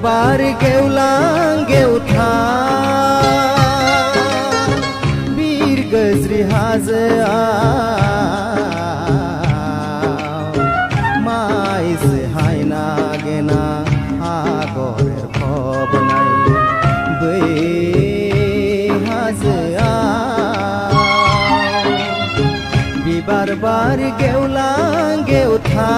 बार गेवलां गेवथा बीर गजरी हाजोआव माइसे हायना गेना आगरेर फबनाय बै हाजोआव बिबार बार गेवलां गेवथा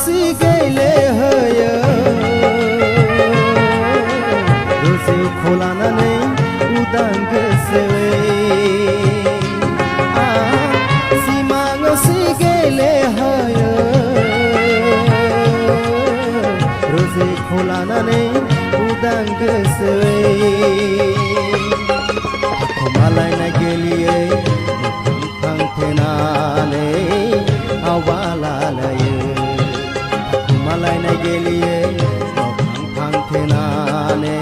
si gayle hoyo roze kholananai udang gosowe simango si gayle hoyo roze kholananai udang gosowe khomalai na geliye thang thenane awalalaye मालायना गेलिए फां फां थेनाने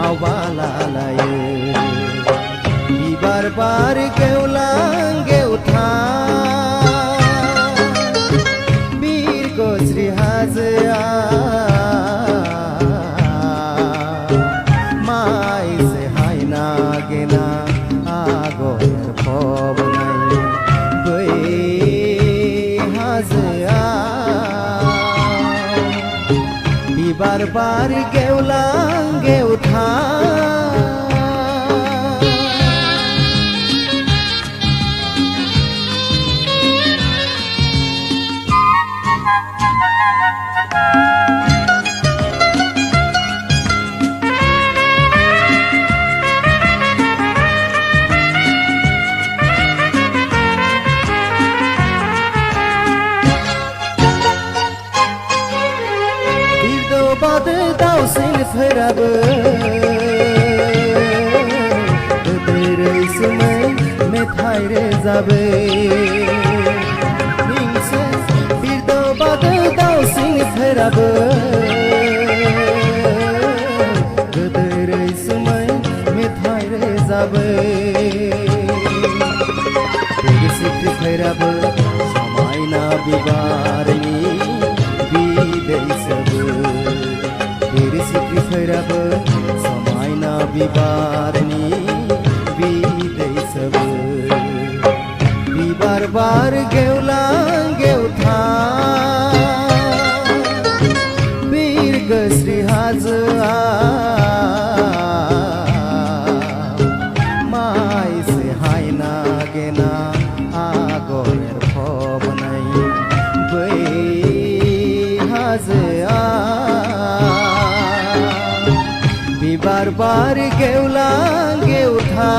आवालालायो बिबार बार गेवलां गेवथा बीर गजरी हाजोआव माइसे हायना गेना आगरेर फबनाय बै हाजोआव बिबार बार गेवलां गेवथा बादे दाउसिन फोराबो गोदै रैसुमै मेथाइ रोजाबो नोंसो बिरदो बादे दाउसिन फोराबो गोदै रैसुमै मेथाइ रोजाबो सिख्रि फोराबो समायना बिबारनि बिदै सोबो सिख्रिफोराबो समायना बिबारनि बिदै सोबो बिबार बार गेवलां गेवथा बीर गजरी हाजोआव माइसे हायना गेना आगरेर फबनाय बै हाजोआव बिबार बार गेवलां गेवथा